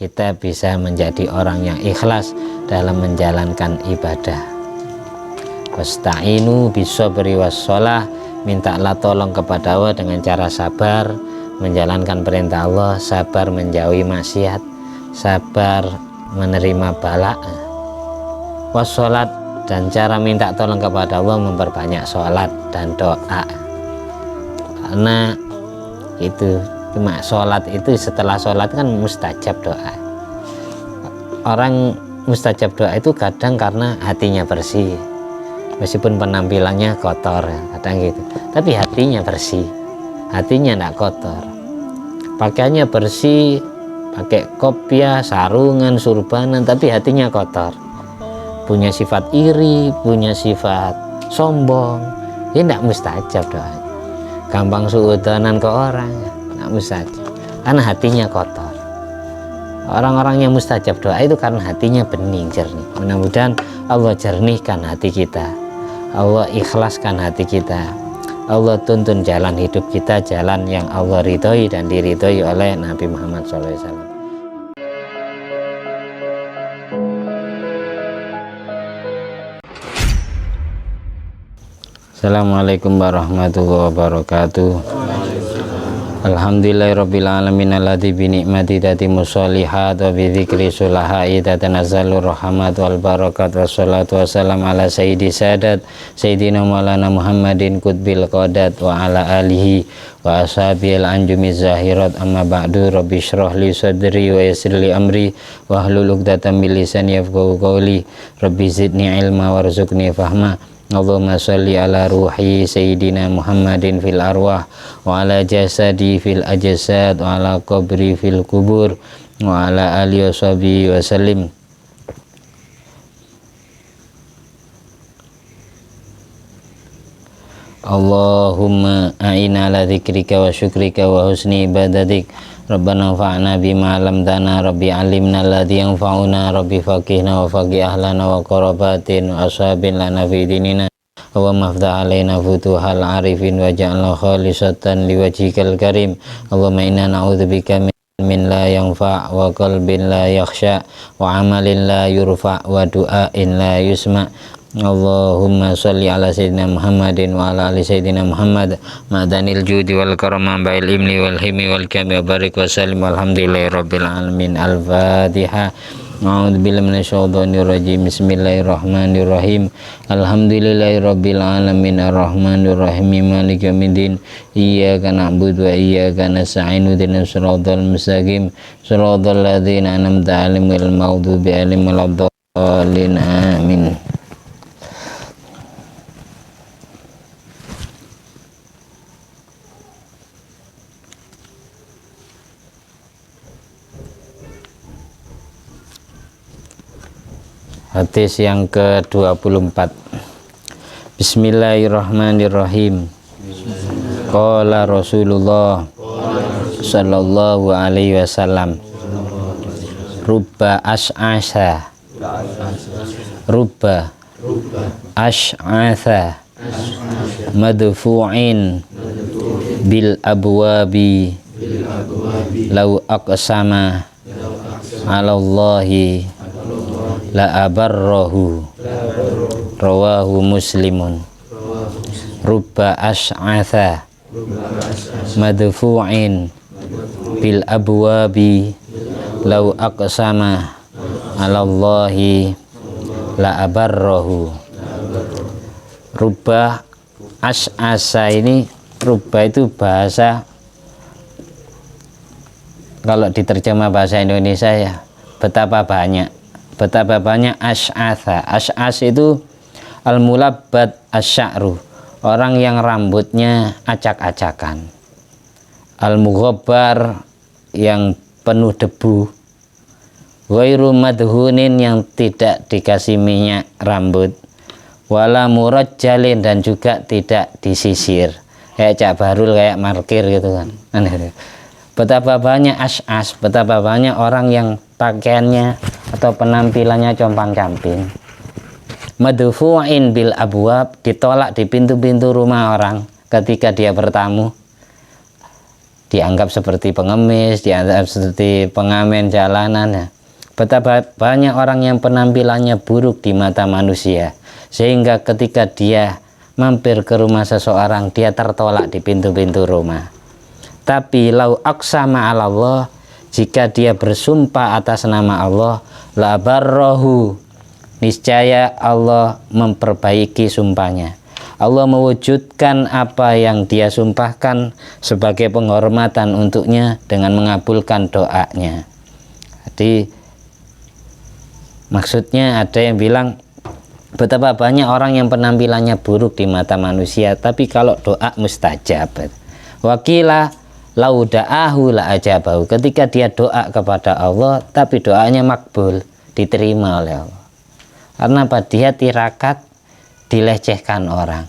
kita bisa menjadi orang yang ikhlas dalam menjalankan ibadah. Wasta'inu bisabri wassholah, mintalah tolong kepada Allah dengan cara sabar menjalankan perintah Allah, sabar menjauhi maksiat, sabar menerima bala. Wassalat, dan cara minta tolong kepada Allah memperbanyak sholat dan doa, karena itu cuma sholat itu, setelah sholat kan mustajab doa. Orang mustajab doa itu kadang karena hatinya bersih, meskipun penampilannya kotor kadang gitu, tapi hatinya bersih, hatinya tidak kotor, pakaiannya bersih, pakai kopiah, sarungan, surbanan, tapi hatinya kotor, punya sifat iri, punya sifat sombong, ini tidak mustajab doanya. Gampang suudanan ke orang, tidak mustajab, karena hatinya kotor. Orang-orang yang mustajab doa itu karena hatinya bening, jernih. Mudah-mudahan Allah jernihkan hati kita, Allah ikhlaskan hati kita, Allah tuntun jalan hidup kita, jalan yang Allah ridhoi dan diridhoi oleh Nabi Muhammad SAW. Assalamualaikum warahmatullahi wabarakatuh. Alhamdulillahirabbil alamin alladzi bi ni'mati tatimmu sholihat wa bi dzikri sulahai tatanazzalu rahmat wal barakat wassalatu wassalam ala sayyidi sadat sayyidina maulana Muhammadin qutbil qadat wa ala alihi wa ashabil anjumi zahirat. Amma ba'du, rabbi shrah li sadri wa yassir li amri wa hlul 'uqdatam min lisani yafqahu qawli, rabbi zidni ilma warzuqni fahma. Allahumma sholli ala ruhi sayyidina Muhammadin fil arwah wa ala jasadi fil ajsad wa ala qabri fil kubur wa ala alihi washabihi wasallim. Allahumma a'inna ala dzikrika wa syukrika wa husni ibadatik. Rabbana fa'na bima 'allamtana, rabbi 'allimna alladzi yanfa'una, rabbi faqihna wa faqih ahlana wa qarabatin wa ashabin lana fi dinina wa mafda' alaina futuhal arifin wa ja'alna khalisatan liwajhikal karim. Allahumma inna na'udzubika min la yanfa' wa qalbin la yakhsha wa amalin la yurfa' wa du'ain la yusma'. Allahumma sholli ala sayyidina Muhammadin wa ala ali sayyidina Muhammad madanil judi wal karama bail imni wal himi wal kami wa barik wa salim alhamdulillahi rabbil alamin. Al-Fatihah. A'udzubillahi minasyaitonir rajim. Bismillahirrahmanirrahim. Alhamdulillahi rabbil alamin arrahmanir rahim maliki yaumiddin. Iyyaka na'budu wa iyyaka nasta'in ihdinas siratal mustaqim siratal ladzina an'amta 'alaihim ghairil maghdubi 'alaihim waladdallin. Amin. Hadis yang ke-24. Bismillahirrahmanirrahim. Qala Rasulullah sallallahu alaihi wasallam, rubba ash'asa, rubba ash'asa madfu'in bil abwabi law aqsama 'ala Allahi la abarrahu, rawahu muslimun. Rubba ash'atha madfu'in bil abwabi law aqsama 'ala Allahi la abarrahu. Rubba ash'asa ini, rubba itu bahasa, kalau diterjemah bahasa Indonesia ya, betapa banyak ash'atha. Ash'as itu al-mulabbat asy-sya'ru, orang yang rambutnya acak-acakan. Al-mughabbar, yang penuh debu. Ghairu madhunin, yang tidak dikasih minyak rambut. Wala murajjalin, dan juga tidak disisir, kayak Cak Barul, kayak markir gitu kan. Betapa banyak ash'as, betapa banyak orang yang pakaiannya atau penampilannya compang-camping. Madfu'in bil abwab, ditolak di pintu-pintu rumah orang ketika dia bertamu. dianggap seperti pengemis, dianggap seperti pengamen jalanan ya. Betapa banyak orang yang penampilannya buruk di mata manusia, sehingga ketika dia mampir ke rumah seseorang, dia tertolak di pintu-pintu rumah. Tapi lau aqsama 'ala Allah, jika dia bersumpah atas nama Allah, la barrahu, niscaya Allah memperbaiki sumpahnya. Allah mewujudkan apa yang dia sumpahkan sebagai penghormatan untuknya dengan mengabulkan doanya. Jadi maksudnya ada yang bilang betapa banyak orang yang penampilannya buruk di mata manusia, tapi kalau doa mustajab. Wakila lau da'ahu la ajabahu, ketika dia doa kepada Allah tapi doanya makbul, diterima oleh Allah. Karena apa? Dia tirakat dilecehkan orang.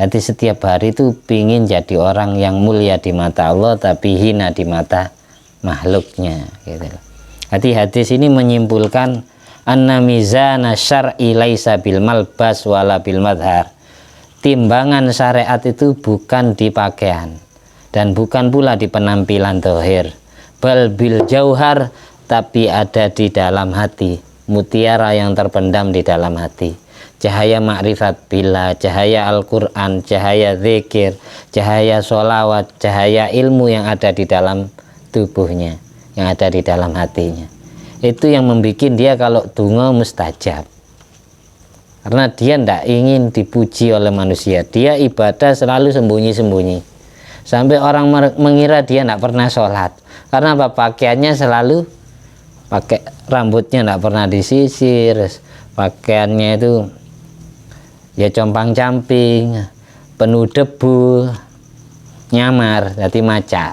Jadi setiap hari itu pingin jadi orang yang mulia di mata Allah tapi hina di mata makhluknya gitu. Jadi hadis ini menyimpulkan anna mizana syar'i laisa bil malbas wala bil madhar. Timbangan syariat itu bukan di pakaian dan bukan pula di penampilan zahir, bal bil jauhar, tapi ada di dalam hati, mutiara yang terpendam di dalam hati, cahaya makrifat billah, cahaya Al-Quran, cahaya zikir, cahaya sholawat, cahaya ilmu yang ada di dalam tubuhnya, yang ada di dalam hatinya. Itu yang membuat dia kalau donga mustajab, karena dia tidak ingin dipuji oleh manusia. Dia ibadah selalu sembunyi-sembunyi sampai orang mengira dia tidak pernah sholat. Karena apa? Pakaiannya selalu pakai, rambutnya tidak pernah disisir, pakaiannya itu ya compang-camping, penuh debu, nyamar, jadi maca.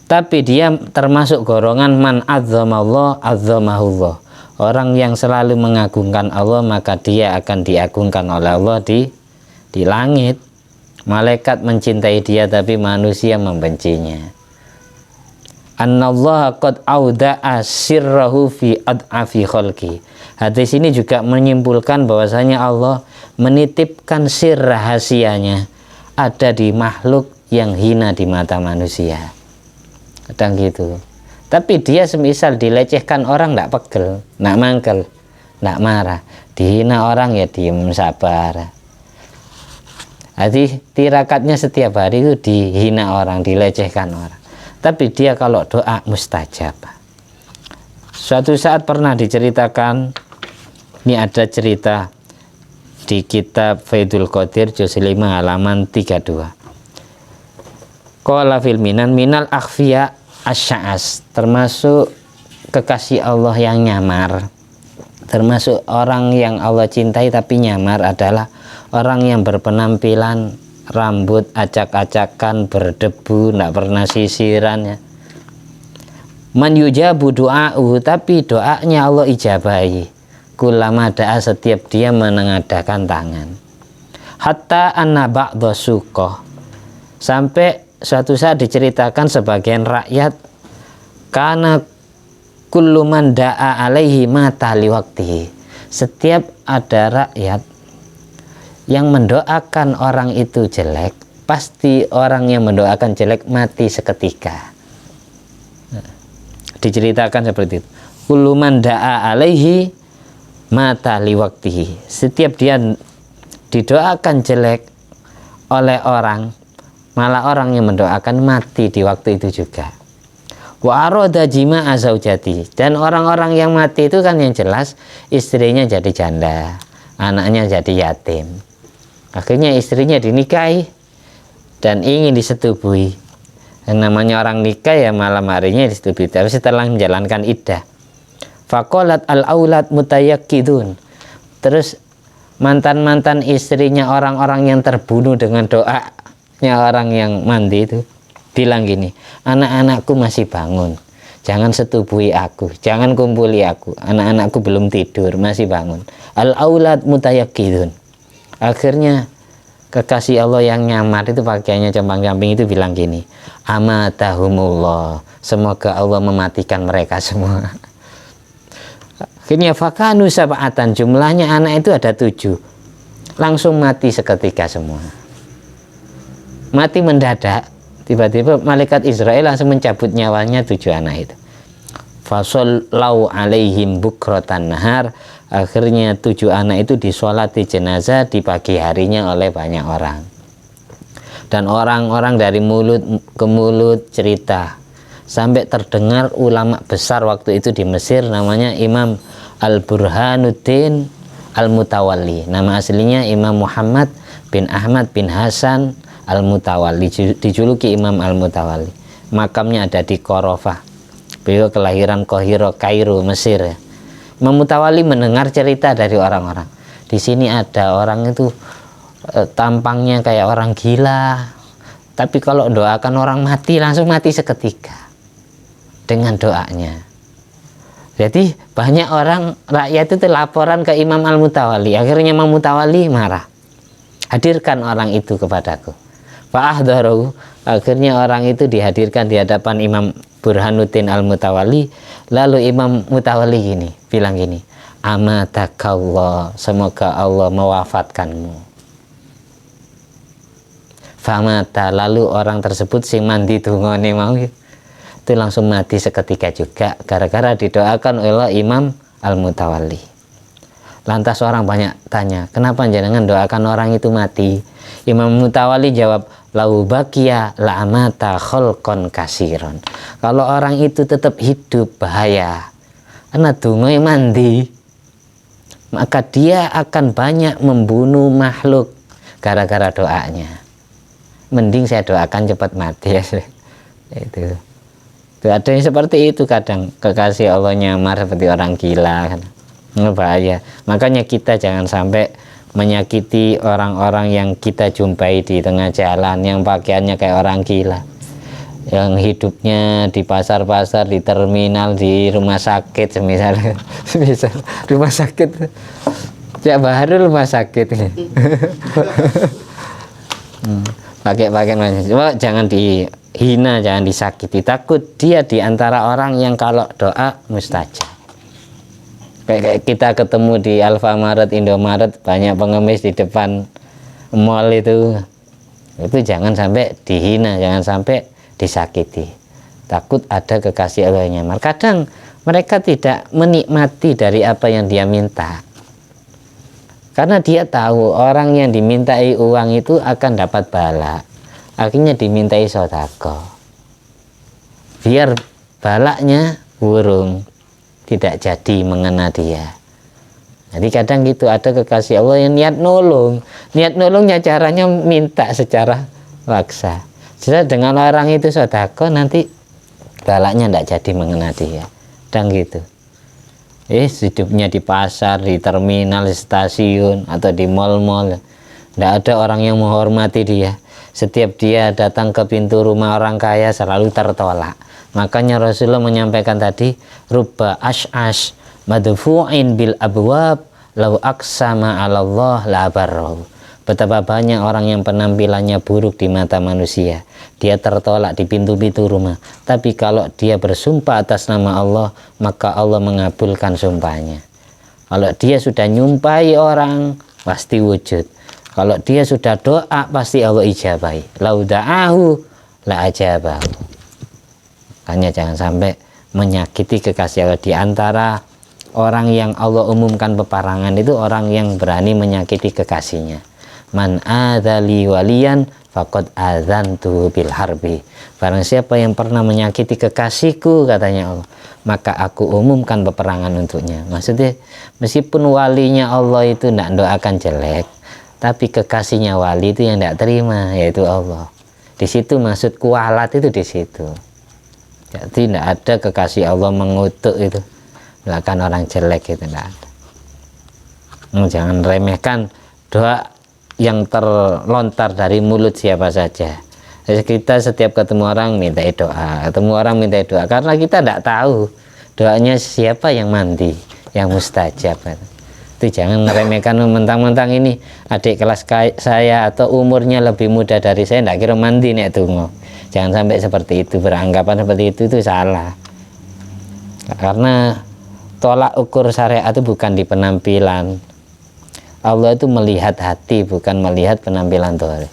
Tapi dia termasuk golongan man azzamallah azzamahullah. Orang yang selalu mengagungkan Allah, maka dia akan diagungkan oleh Allah di langit. Malaikat mencintai dia tapi manusia membencinya. Annallaha qad auda'a sirrahu fi ad'afi khalqi. Hadis ini juga menyimpulkan bahwasanya Allah menitipkan sir rahasianya ada di makhluk yang hina di mata manusia. Kadang gitu. Tapi dia semisal dilecehkan orang tidak pegel, tidak mangkel, tidak marah. Dihina orang ya diem sabar. Jadi tirakatnya setiap hari itu dihina orang, dilecehkan orang. Tapi dia kalau doa mustajab. Suatu saat pernah diceritakan, ini ada cerita di kitab Faidul Qadir juz 5 halaman 32. Qala fil minan minal akhfiya asy'as, termasuk kekasih Allah yang nyamar, termasuk orang yang Allah cintai tapi nyamar adalah orang yang berpenampilan rambut acak-acakan, berdebu, tidak pernah sisiran ya. Man yujabu du'a'u, tapi doanya Allah ijabahi kulama da'a, setiap dia menengadakan tangan. Hatta anna ba'dha suqah, sampai suatu saat diceritakan sebagian rakyat karena kullu man da'a alaihi mata liwaktihi, setiap ada rakyat yang mendoakan orang itu jelek, pasti orang yang mendoakan jelek mati seketika. Diceritakan seperti itu. Kullu man da'a alaihi mata liwaktihi, setiap dia didoakan jelek oleh orang, malah orang yang mendoakan mati di waktu itu juga. Wa arada jima'a zaujati, dan orang-orang yang mati itu kan yang jelas istrinya jadi janda, anaknya jadi yatim. Akhirnya istrinya dinikahi dan ingin disetubuhi. Yang namanya orang nikah ya malam harinya disetubuhi, tapi setelah menjalankan iddah. Faqalat al-aulad mutayakkidun, terus mantan-mantan istrinya orang-orang yang terbunuh dengan doa orang yang mandi itu bilang gini, anak-anakku masih bangun, jangan setubuhi aku, jangan kumpuli aku, anak-anakku belum tidur, masih bangun. Al-aulad mutayakkidun. Akhirnya kekasih Allah yang nyamar itu pakaiannya compang-camping itu bilang gini, amatahumullah, semoga Allah mematikan mereka semua. Akhirnya fakanu sab'atan, jumlahnya anak itu ada 7, langsung mati seketika semua. Mati mendadak, tiba-tiba malaikat Israel langsung mencabut nyawanya 7 anak itu. Fasollau alaihim bukratan nahar. Akhirnya 7 anak itu disolati jenazah di pagi harinya oleh banyak orang. Dan orang-orang dari mulut ke mulut cerita, sampai terdengar ulama besar waktu itu di Mesir, namanya Imam Al-Burhanuddin Al-Mutawalli. Nama aslinya Imam Muhammad bin Ahmad bin Hasan Al-Mutawalli, dijuluki Imam Al-Mutawalli. Makamnya ada di Korofah. Beliau kelahiran Qahira, Kairo, Mesir ya. Imam Mutawalli mendengar cerita dari orang-orang. Di sini ada orang itu tampangnya kayak orang gila, tapi kalau doakan orang mati langsung mati seketika dengan doanya. Jadi banyak orang rakyat itu laporan ke Imam Al-Mutawalli. Akhirnya Imam Mutawalli marah, hadirkan orang itu kepadaku. Fa'ahdharu. Akhirnya orang itu dihadirkan di hadapan Imam Burhanuddin Al-Mutawalli. Lalu Imam Mutawalli bilang gini, amatakallah, semoga Allah mewafatkanmu. Famata, lalu orang tersebut sing mandi dungane mau itu langsung mati seketika juga gara-gara didoakan oleh Imam Al-Mutawalli. Lantas orang banyak tanya, kenapa jangan doakan orang itu mati? Imam Mutawalli jawab, lau bakia la amata kholqon kasiron. Kalau orang itu tetap hidup bahaya, karena dungoy mandi, maka dia akan banyak membunuh makhluk gara-gara doanya. Mending saya doakan cepat mati ya. Itu ada yang seperti itu, kadang kekasih Allah nyamar seperti orang gila kan. Bahaya. Makanya kita jangan sampai menyakiti orang-orang yang kita jumpai di tengah jalan, yang pakaiannya kayak orang gila, yang hidupnya di pasar-pasar, di terminal, di rumah sakit misalnya. Misal rumah sakit ya, baru rumah sakit ini. Pakai macam, cuma jangan dihina, jangan disakiti. Takut dia di antara orang yang kalau doa mustajab. Kayak kita ketemu di Alfamaret, Indomaret, banyak pengemis di depan mall itu jangan sampai dihina, jangan sampai disakiti. Takut ada kekasih Allah yang nyamar. Kadang mereka tidak menikmati dari apa yang dia minta, karena dia tahu orang yang dimintai uang itu akan dapat bala, akhirnya dimintai sedekah biar balaknya burung tidak jadi mengena dia. Jadi kadang gitu, ada kekasih Allah yang niat nolongnya caranya minta secara paksa. Jadi dengan orang itu sedekah, nanti balaknya tidak jadi mengena dia. Dan gitu. Hidupnya di pasar, di terminal, di stasiun, atau di mal-mal, tidak ada orang yang menghormati dia. Setiap dia datang ke pintu rumah orang kaya selalu tertolak. Makanya Rasulullah menyampaikan tadi, rubba ash'ash madfu'in bil abwab lau aqsama 'ala Allah la barrahu. Betapa banyak orang yang penampilannya buruk di mata manusia, dia tertolak di pintu-pintu rumah, tapi kalau dia bersumpah atas nama Allah, maka Allah mengabulkan sumpahnya. Kalau dia sudah nyumpahi orang, pasti wujud. Kalau dia sudah doa, pasti Allah ijabahi. Lau da'ahu la ajabahu. Makanya jangan sampai menyakiti kekasih Allah. Di antara orang yang Allah umumkan peperangan itu orang yang berani menyakiti kekasihnya. Man adzali waliyan faqad adzantu bil harbi. Barang siapa yang pernah menyakiti kekasihku, katanya Allah, maka aku umumkan peperangan untuknya. Maksudnya meskipun walinya Allah itu tidak doakan jelek, tapi kekasihnya wali itu yang tidak terima, yaitu Allah. Di situ maksud kualat itu di situ. Jadi tidak ada kekasih Allah mengutuk itu, melakukan orang jelek itu tidak ada. Jangan remehkan doa yang terlontar dari mulut siapa saja. Jadi kita setiap ketemu orang minta doa, karena kita tidak tahu doanya siapa yang mandi, yang mustajab. Itu jangan meremehkan mentang-mentang ini adik kelas saya atau umurnya lebih muda dari saya, tidak kira mandi nek tunggu. Jangan sampai seperti itu, beranggapan seperti itu salah. Karena tolak ukur syariat itu bukan di penampilan. Allah itu melihat hati, bukan melihat penampilan dohir.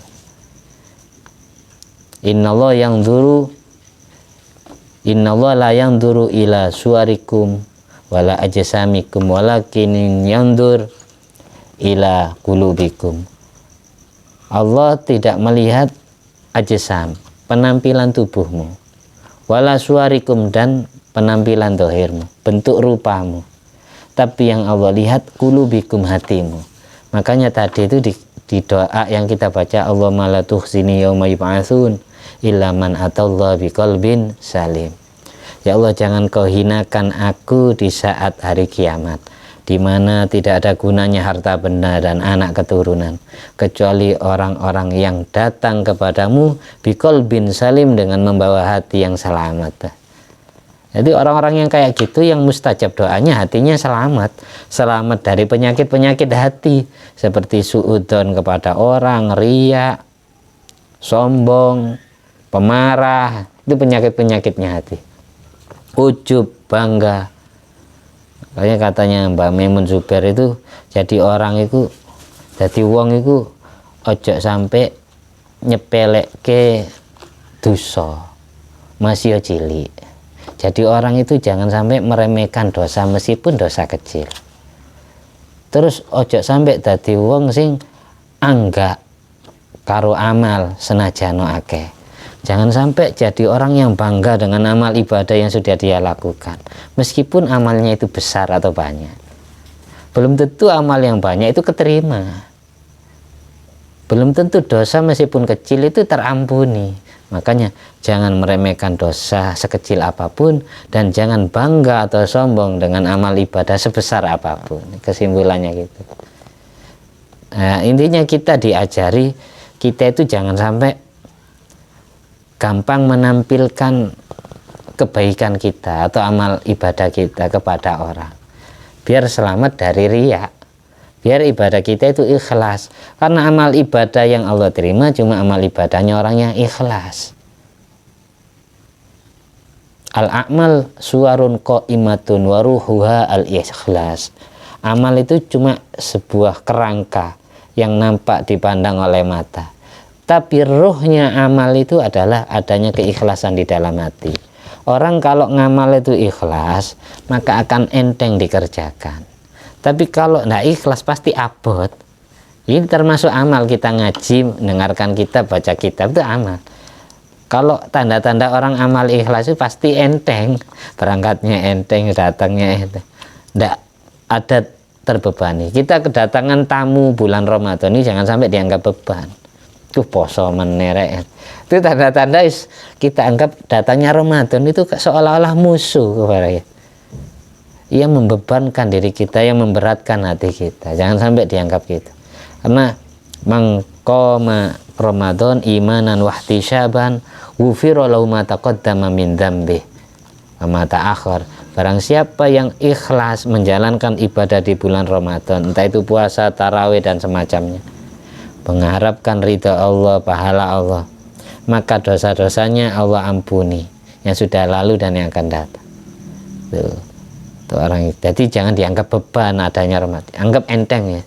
Innallaha la yanzuru ila suwarikum wala ajsamikum walakin yanzur ila qulubikum. Allah tidak melihat ajsam, penampilan tubuhmu, wala suwarikum, dan penampilan dohirmu, bentuk rupamu, tapi yang Allah lihat qulubikum, hatimu. Makanya tadi itu di doa yang kita baca, Allahumma la tukhzini yauma yub'atsun illa man atallaha biqalbin salim. Ya Allah, jangan kau hinakan aku di saat hari kiamat, di mana tidak ada gunanya harta benda dan anak keturunan, kecuali orang-orang yang datang kepadamu biqalbin salim, dengan membawa hati yang selamat. Jadi orang-orang yang kayak gitu, yang mustajab doanya hatinya selamat, selamat dari penyakit-penyakit hati seperti suudzon kepada orang, riya, sombong, pemarah, itu penyakit-penyakitnya hati. Ujub, bangga. Makanya katanya Mbak Maimun Zubair itu, jadi orang itu, jadi wong itu ojo sampai nyepelekke dosa masih cilik. Jadi orang itu jangan sampai meremehkan dosa meskipun dosa kecil. Terus ojo sampai dadi wong sing anggak karo amal senajan akeh. Jangan sampai jadi orang yang bangga dengan amal ibadah yang sudah dia lakukan, meskipun amalnya itu besar atau banyak. Belum tentu amal yang banyak itu keterima. Belum tentu dosa meskipun kecil itu terampuni. Makanya jangan meremehkan dosa sekecil apapun, dan jangan bangga atau sombong dengan amal ibadah sebesar apapun. Kesimpulannya gitu. Nah, intinya kita diajari, kita itu jangan sampai gampang menampilkan kebaikan kita atau amal ibadah kita kepada orang, biar selamat dari riya, biar ibadah kita itu ikhlas. Karena amal ibadah yang Allah terima cuma amal ibadahnya orang yang ikhlas. Al-a'mal suwarun qa'imatun wa ruhuha al-ikhlas. Amal itu cuma sebuah kerangka yang nampak dipandang oleh mata, tapi ruhnya amal itu adalah adanya keikhlasan di dalam hati. Orang kalau ngamal itu ikhlas, maka akan enteng dikerjakan. Tapi kalau tidak ikhlas pasti abot. Ini termasuk amal, kita ngaji, mendengarkan kitab, baca kitab, itu amal. Kalau tanda-tanda orang amal ikhlas itu pasti enteng, berangkatnya enteng, datangnya enteng, tidak ada terbebani. Kita kedatangan tamu bulan Ramadan ini jangan sampai dianggap beban. Itu poso menerek, itu tanda-tanda kita anggap datangnya Ramadan itu seolah-olah musuh kepada kita. Ia membebankan diri kita, yang memberatkan hati kita. Jangan sampai dianggap gitu. Karena mangqama Ramadan imanan wahtisaban ghufira lahu ma taqaddama min dzambi wa ma ta'akhkhar. Barang siapa yang ikhlas menjalankan ibadah di bulan Ramadan, entah itu puasa, tarawih dan semacamnya, mengharapkan ridha Allah, pahala Allah, maka dosa-dosanya Allah ampuni, yang sudah lalu dan yang akan datang. Tuh orang itu. Jadi jangan dianggap beban adanya Ramadan, anggap enteng ya.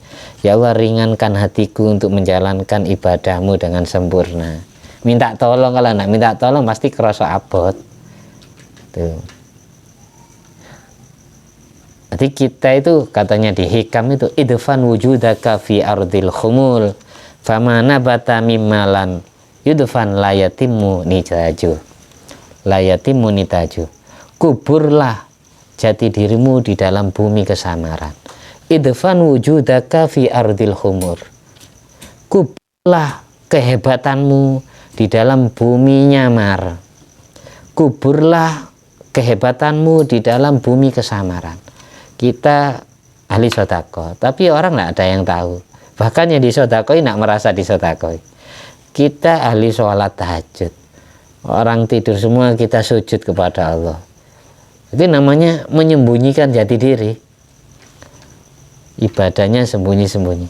Ya Allah, ringankan hatiku untuk menjalankan ibadahmu dengan sempurna. Minta tolong, kalau nak minta tolong pasti kerasa abot. Tuh. Jadi kita itu katanya di hikam itu, idfan wujudaka fi ardil khumul fama nabata mimma lam yudfan layatimu nitaju. Layatimu nitaju. Kuburlah jati dirimu di dalam bumi kesamaran. Idfan wujudaka fi ardil khumur. Kuburlah kehebatanmu di dalam bumi nyamar. Kuburlah kehebatanmu di dalam bumi kesamaran. Kita ahli sodako, tapi orang tidak ada yang tahu. Bahkan yang disodakoi tidak merasa disodakoi. Kita ahli sholat tahajud, orang tidur semua kita sujud kepada Allah. Itu namanya menyembunyikan jati diri. Ibadahnya sembunyi-sembunyi.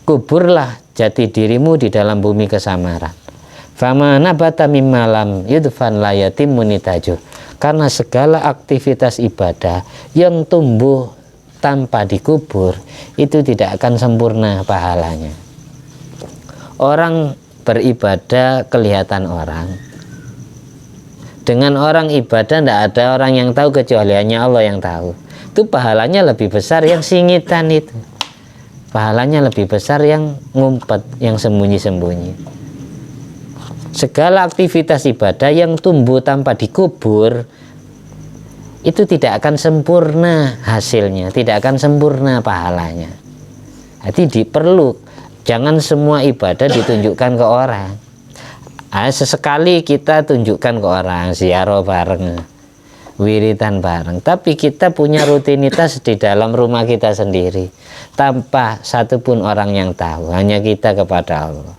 Kuburlah jati dirimu di dalam bumi kesamaran. Fama nabata mimma lam yudfan layatimmu nitaju. Karena segala aktivitas ibadah yang tumbuh tanpa dikubur itu tidak akan sempurna pahalanya. Orang beribadah kelihatan orang. Dengan orang ibadah tidak ada orang yang tahu kecuali hanya Allah yang tahu. Itu pahalanya lebih besar yang singitan itu. Pahalanya lebih besar yang ngumpet, yang sembunyi-sembunyi. Segala aktivitas ibadah yang tumbuh tanpa dikubur itu tidak akan sempurna hasilnya, tidak akan sempurna pahalanya. Jadi perlu, jangan semua ibadah ditunjukkan ke orang. Sesekali kita tunjukkan ke orang, ziarah bareng, wiridan bareng. Tapi kita punya rutinitas di dalam rumah kita sendiri, tanpa satupun orang yang tahu, hanya kita kepada Allah.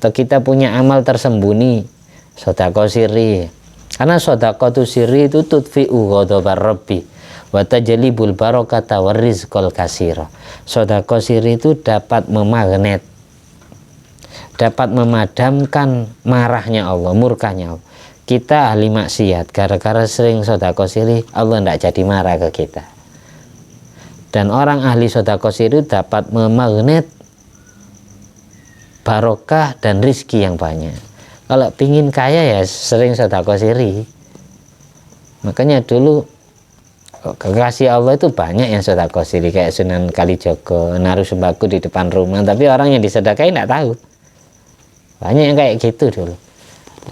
Atau kita punya amal tersembunyi, sedekah sirri. Karena sedekah sirri itu tudfi'u ghadabar rabbi wa tajlibul barakata warizqal katsira. Sedekah sirri itu dapat memagnet, dapat memadamkan marahnya Allah, murkanya Allah. Kita ahli maksiat, gara-gara sering sedekah sirri, Allah tidak jadi marah ke kita. Dan orang ahli sedekah sirri dapat memagnet barokah dan rizki yang banyak. Kalau pingin kaya ya sering sedekah sirri. Makanya dulu kekasih Allah itu banyak yang sedekah sirri, kayak Sunan Kalijogo naruh sembako di depan rumah, tapi orang yang disedekahi tidak tahu. Banyak yang kayak gitu dulu.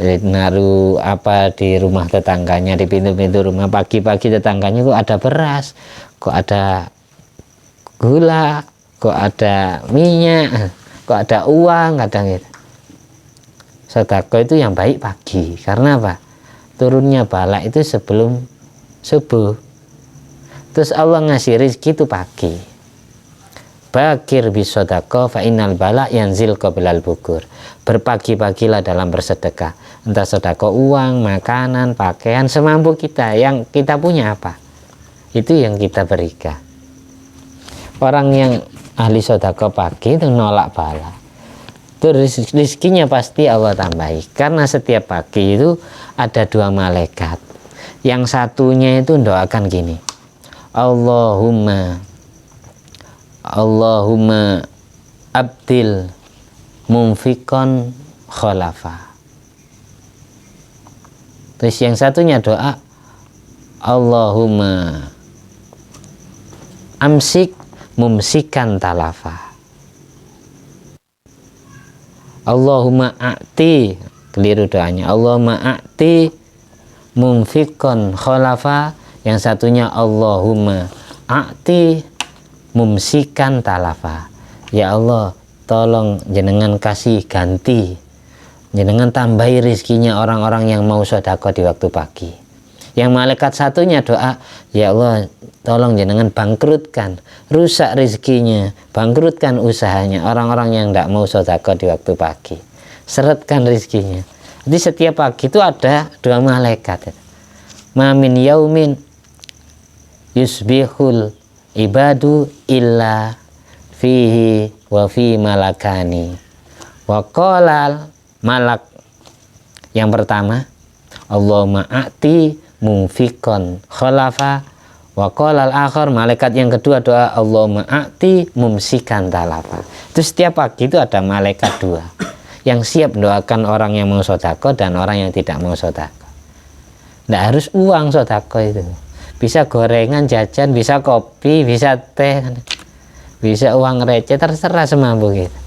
Jadi naruh apa di rumah tetangganya, di pintu-pintu rumah, pagi-pagi tetangganya kok ada beras, kok ada gula, kok ada minyak, kok ada uang, kadang gitu. Sedekah itu yang baik pagi, karena apa? Turunnya bala itu sebelum subuh. Terus Allah ngasih rezeki itu pagi. Bakir bisedekah fa innal bala yanzil qablal bukur. Berpagi-pagilah dalam bersedekah. Entah sedekah uang, makanan, pakaian, semampu kita. Yang kita punya apa? Itu yang kita berikan. Orang yang ahli sedekah pagi itu nolak bala. Itu rizkinya pasti Allah tambahi. Karena setiap pagi itu ada dua malaikat. Yang satunya itu doakan gini, Allahumma abdil mumfikon kholafa. Terus yang satunya doa, Allahumma amsik mumsikan talafa. Allahumma a'ti, keliru doanya, Allahumma a'ti mumfikon kholafa. Yang satunya Allahumma a'ti mumsikan talafa. Ya Allah, tolong jenengan kasih ganti, jenengan tambahi rizkinya orang-orang yang mau sedekah di waktu pagi. Yang malaikat satunya doa, ya Allah, tolong jenengan bangkrutkan, rusak rizkinya, bangkrutkan usahanya orang-orang yang tidak mau sedekah di waktu pagi, seretkan rizkinya. Jadi setiap pagi itu ada dua malaikat. Ma min yaumin yusbihul ibadu illa fihi wa fi malakani. Wa qalal malak yang pertama, Allahumma a'ti mumfikon kholafa. Wa qalal akhar, malaikat yang kedua doa, Allahumma a'ti mumsikan talafa. Itu setiap pagi itu ada malaikat dua yang siap doakan orang yang mau sedekah dan orang yang tidak mau sedekah. Tidak harus uang sedekah itu. Bisa gorengan, jajan, bisa kopi, bisa teh, bisa uang receh, terserah semampu kita.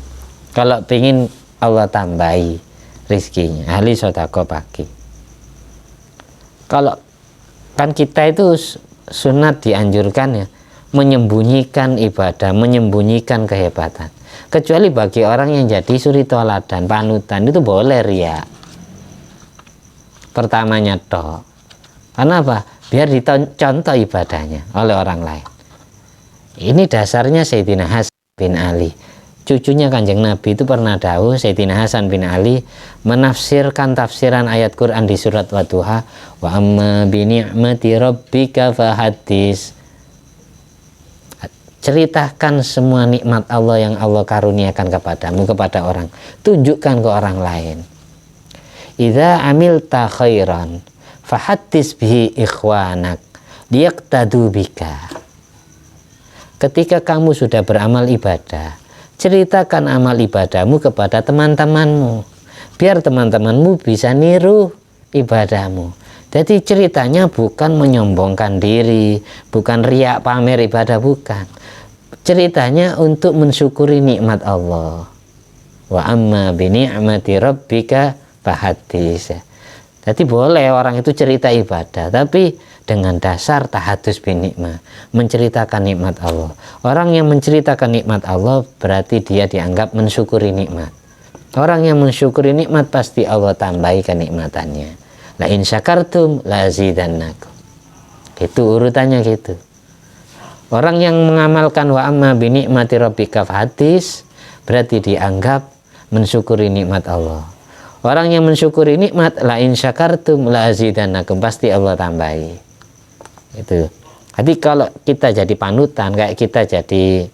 Kalau pingin Allah tambahi rizkinya, ahli sedekah pagi. Kalau kan kita itu sunat dianjurkan ya, menyembunyikan ibadah, menyembunyikan kehebatan. Kecuali bagi orang yang jadi suri toladan, panutan, itu boleh ria. Pertamanya toh. Karena apa? Biar dicontoh ibadahnya oleh orang lain. Ini dasarnya Sayyidina Hasan bin Ali. Cucunya Kanjeng Nabi itu pernah dawuh, Sayyidina Hasan bin Ali menafsirkan tafsiran ayat Quran di surat Wadduha, wa amma bi ni'mati rabbika fahadis. Ceritakan semua nikmat Allah yang Allah karuniakan kepadamu, kepada orang. Tunjukkan ke orang lain. Idza amilta khairan fahaddis bihi ikhwanak liyaqtadu bika. Ketika kamu sudah beramal ibadah, ceritakan amal ibadahmu kepada teman-temanmu, biar teman-temanmu bisa niru ibadahmu. Jadi ceritanya bukan menyombongkan diri, bukan riak pamer ibadah, bukan. Ceritanya untuk mensyukuri nikmat Allah. Wa amma bi ni'mati rabbika fahaddits. Jadi boleh orang itu cerita ibadah, tapi dengan dasar tahadus bi nikmah, menceritakan nikmat Allah. Orang yang menceritakan nikmat Allah berarti dia dianggap mensyukuri nikmat. Orang yang mensyukuri nikmat pasti Allah tambahi kenikmatannya. La in syakartum la azidannakum. Itu urutannya gitu. Orang yang mengamalkan wa amma bi ni'mati rabbika fahaddits berarti dianggap mensyukuri nikmat Allah. Orang yang mensyukuri nikmat, la in syakartum la azidannakum, pasti Allah tambahi. Itu. Jadi kalau kita jadi panutan, kayak kita jadi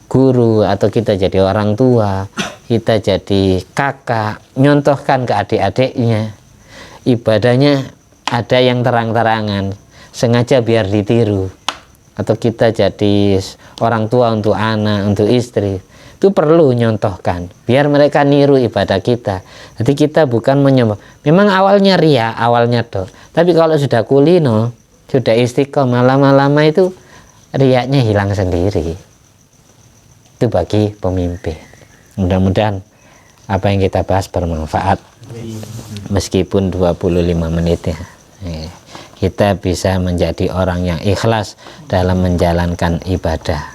guru atau kita jadi orang tua, kita jadi kakak, nyontohkan ke adik-adiknya, ibadahnya ada yang terang-terangan, sengaja biar ditiru. Atau kita jadi orang tua untuk anak, untuk istri, itu perlu nyontohkan biar mereka niru ibadah kita. Jadi kita bukan menyombong. Memang awalnya ria, awalnya dok, tapi kalau sudah kulino, sudah istiqomah, lama-lama itu riaknya hilang sendiri. Itu bagi pemimpin. Mudah-mudahan apa yang kita bahas bermanfaat, meskipun 25 menit ya. Kita bisa menjadi orang yang ikhlas dalam menjalankan ibadah.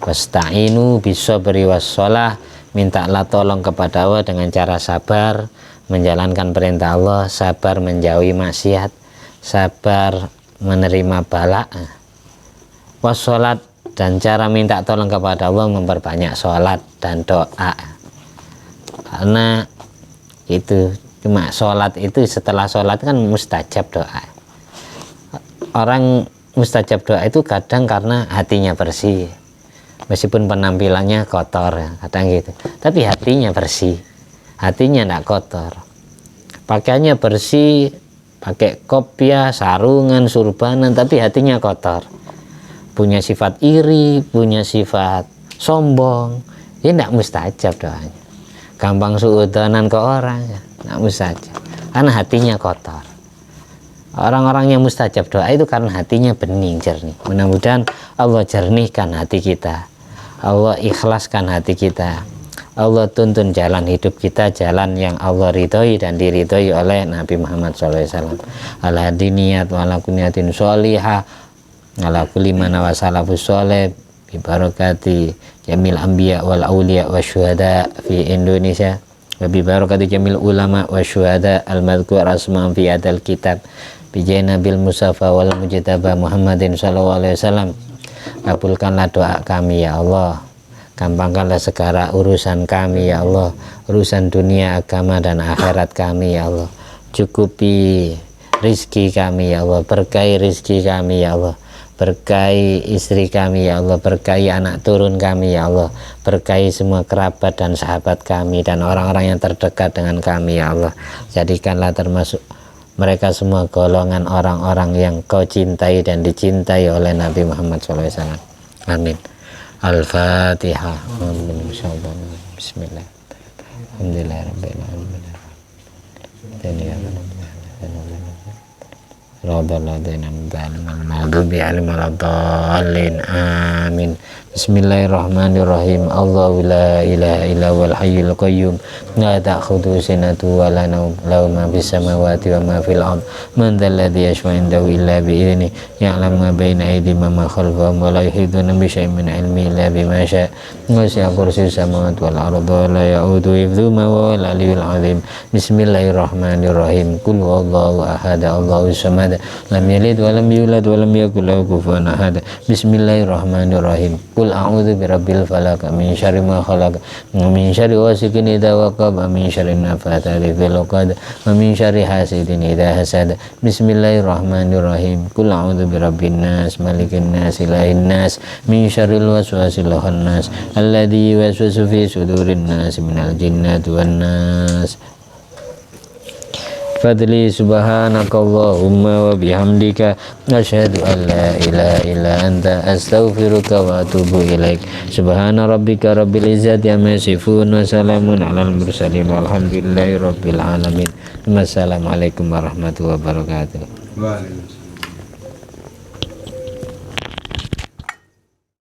Wasta'inu bisabri wassholah, mintalah tolong kepada Allah dengan cara sabar menjalankan perintah Allah, sabar menjauhi maksiat, sabar menerima bala. Wassholat, dan cara minta tolong kepada Allah memperbanyak sholat dan doa. Karena itu cuma sholat itu, setelah sholat kan mustajab doa. Orang mustajab doa itu kadang karena hatinya bersih, meskipun penampilannya kotor ya, kadang gitu, tapi hatinya bersih, hatinya tidak kotor, pakaiannya bersih, pakai kopiah, sarungan, surbanan, tapi hatinya kotor, punya sifat iri, punya sifat sombong, ya tidak mustajab doanya. Gampang suudonan ke orang, ya tidak mustajab, karena hatinya kotor. Orang-orang yang mustajab doa itu karena hatinya bening, jernih. Mudah-mudahan Allah jernihkan hati kita, Allah ikhlaskan hati kita, Allah tuntun jalan hidup kita, jalan yang Allah ridhoi dan diridhoi oleh Nabi Muhammad SAW. Ala diniyat wa ala kunyatin sholihah ala kulli man wa salafus sholih bi barakati jamil anbiya wal auliya wa syuhada fi Indonesia wa bi barakati jamil ulama wa syuhada al madhkur asma'an fi adal kitab bi Nabil Mustafa wal Mujtaba Muhammadin sallallahu alaihi wasallam. Kabulkanlah doa kami ya Allah, gampangkanlah segala urusan kami ya Allah, urusan dunia, agama dan akhirat kami ya Allah. Cukupi rizki kami ya Allah, berkahi rizki kami ya Allah, berkahi istri kami ya Allah, berkahi anak turun kami ya Allah, berkahi semua kerabat dan sahabat kami dan orang-orang yang terdekat dengan kami ya Allah. Jadikanlah termasuk mereka semua golongan orang-orang yang kau cintai dan dicintai oleh Nabi Muhammad SAW. Amin. Al-Fatihah. Bismillah. Amin. Bismillahirrahmanirrahim. Allahu la ilaha illa huwal hayyul qayyum la ta'khudhuhu sinatun wa la nawm lahu ma fis samawati wa ma fil ard man dhal ladzi yashfa'u indahu illa bi idhnihi ya'lamu ma baina aydihim wa ma khalfahum wa la yuhituna bi shay'in min 'ilmihi illa bima sha'a wasi'a kursiyyuhu samawati wal arda wa la ya'uduhu hifdhuhuma wa huwal 'aliyyul 'azim. Bismillahirrahmanirrahim. Qul huwallahu ahad, Allahus samad, lam yalid wa lam yulad wa lam yakul lahu kufuwan ahad. Bismillahirrahmanirrahim. Qul a'udzu birabbil falaq min syarri ma khalaq wa min syarri ghasiqin idza waqab wa min syarri nafathati fil 'uqad wa min syarri hasidin idza hasad. Bismillahirrahmanirrahim. Qul a'udzu birabbin nas malikin nas ilahin nas min syarril waswasil khannas alladzi yuwaswisu fi sudurin nas minal jinnati wan nas. fadli subhanakallahumma wa bihamdika asyhadu an la ilaha illa anta astaghfiruka wa atubu ilaik. Subhana rabbika rabbil izzati amma yasifun wa salamun alal mursalin walhamdulillahi rabbil alamin. Wassalamualaikum warahmatullahi wabarakatuh.